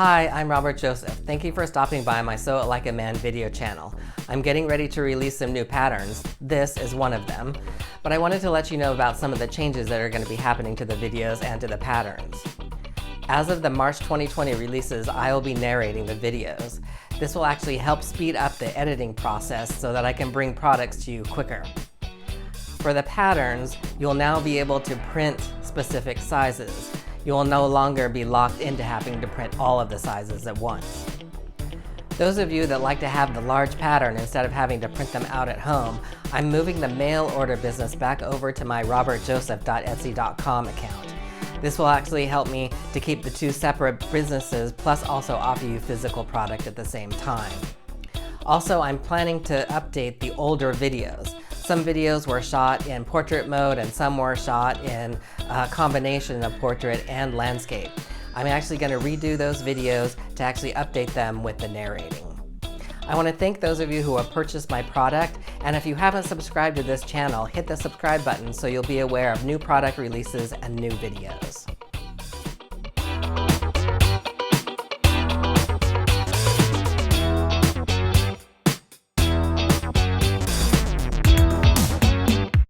Hi, I'm Robert Joseph. Thank you for stopping by my Sew It Like a Man video channel. I'm getting ready to release some new patterns. This is one of them. But I wanted to let you know about some of the changes that are going to be happening to the videos and to the patterns. As of the March 2020 releases, I will be narrating the videos. This will actually help speed up the editing process so that I can bring products to you quicker. For the patterns, you'll now be able to print specific sizes. You will no longer be locked into having to print all of the sizes at once. Those of you that like to have the large pattern instead of having to print them out at home, I'm moving the mail order business back over to my robertjoseph.etsy.com account. This will actually help me to keep the two separate businesses, plus also offer you physical product at the same time. Also, I'm planning to update the older videos. Some videos were shot in portrait mode and some were shot in a combination of portrait and landscape. I'm actually going to redo those videos to actually update them with the narrating. I want to thank those of you who have purchased my product, and if you haven't subscribed to this channel, hit the subscribe button so you'll be aware of new product releases and new videos.